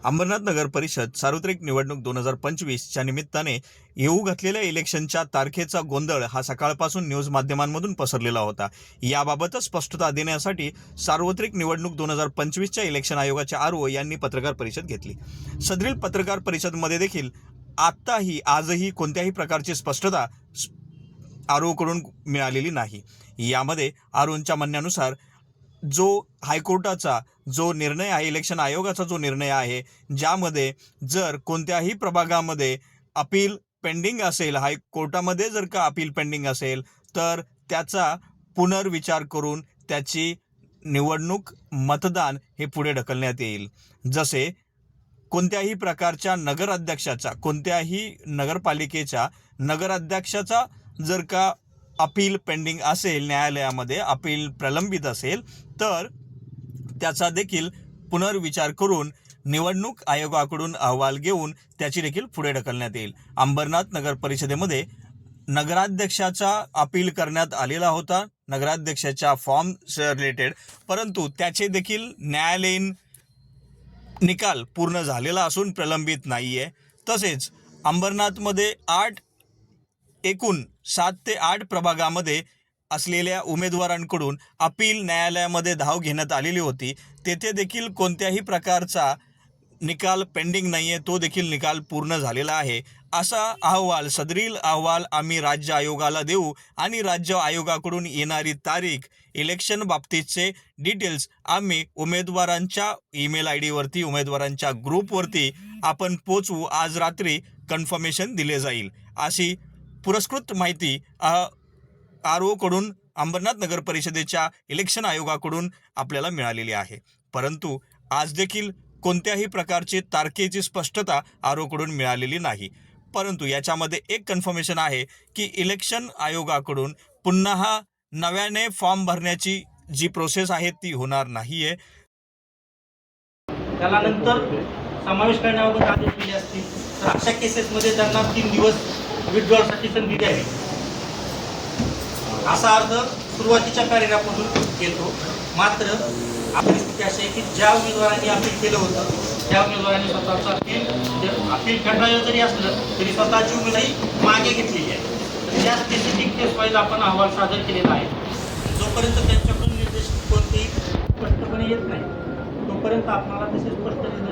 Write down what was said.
अंबरनाथ नगर परिषद सार्वत्रिक निवडणूक 2025च्या निमित्ताने येऊ घातलेल्या इलेक्शनच्या तारखेचा गोंधळ हा सकाळपासून न्यूज माध्यमांमधून पसरलेला होता। याबाबतच स्पष्टता देण्यासाठी सार्वत्रिक निवडणूक 2025च्या इलेक्शन आयोगाच्या आरओ यांनी पत्रकार परिषद घेतली। सदरील पत्रकार परिषदेमध्ये देखील आजही कोणत्याही प्रकारची स्पष्टता आरओकडून मिळालेली नाही। यामध्ये आरओच्या म्हणण्यानुसार जो हायकोर्टाचा जो निर्णय आहे, इलेक्शन आयोगाचा जो निर्णय आहे, ज्यामध्ये जर कोणत्याही प्रभागामध्ये अपील पेंडिंग असेल, हायकोर्टामध्ये जर का अपील पेंडिंग असेल तर त्याचा पुनर्विचार करून त्याची निवडणूक मतदान हे पुढे ढकलण्यात येईल। जसे कोणत्याही प्रकारच्या नगराध्यक्षाचा, कोणत्याही नगरपालिकेच्या नगराध्यक्षाचा जर का अपील पेंडिंग असेल, न्यायालयामध्ये अपील प्रलंबित असेल तर त्याचा देखील पुनर्विचार करून निवडणूक आयोगाकडून अहवाल घेऊन त्याची देखील पुढे ढकलण्यात येईल। अंबरनाथ नगर परिषदेमध्ये नगराध्यक्षाचा अपील करण्यात आलेला होता, नगराध्यक्षाच्या फॉर्म रिलेटेड, परंतु त्याचे देखील न्यायालयीन निकाल पूर्ण झालेला असून प्रलंबित नाही आहे। तसेच अंबरनाथमध्ये एकूण 7 ते 8 प्रभागामध्ये असलेल्या उमेदवारांकडून अपील न्यायालयामध्ये धाव घेण्यात आलेली होती। तेथे देखील कोणत्याही प्रकारचा निकाल पेंडिंग नाही आहे, तो देखील निकाल पूर्ण झालेला आहे। असा सदरील अहवाल आम्ही राज्य आयोगाला देऊ आणि राज्य आयोगाकडून येणारी तारीख, इलेक्शन बाबतीतचे डिटेल्स आम्ही उमेदवारांच्या ईमेल ID वरती, उमेदवारांच्या ग्रुपवरती आपण पोचवू। आज रात्री कन्फर्मेशन दिले जाईल, अशी पुरस्कृत माहिती आरओकडून, अंबरनाथ नगर परिषदेच्या इलेक्शन आयोगाकडून आपल्याला मिळालेली आहे। परंतु आज देखील कोणत्याही प्रकारची तारखेची स्पष्टता आरओकडून मिळालेली नाही। परंतु याच्यामध्ये एक कन्फर्मेशन आहे की इलेक्शन आयोगाकडून पुन्हा नव्याने फॉर्म भरण्याची जी प्रोसेस आहे ती होणार नाही आहे। त्याला नंतर समावेश करण्याबाबत आदेश दिले असतील तर अशा केसेसमध्ये त्यांना 3 दिवस विड्रॉलसाठी संधी द्यावी, असा अर्ज सुरुवातीच्या पॅरेग्राफमधून येतो। मात्र आपली स्थिती अशी आहे की ज्या उमेदवारांनी अपील केलं होतं त्या उमेदवारांनी स्वतःचं अपील फेटाळलं जरी असलं तरी स्वतःची उमेदवारी मागे घेतलेली आहे। तर त्या स्पेसिफिक केस वाईज आपण अहवाल सादर केलेला आहे। जोपर्यंत त्यांच्याकडून निर्देश कोणतेही स्पष्टपणे येत नाही तोपर्यंत आपल्याला तसे स्पष्ट निर्देश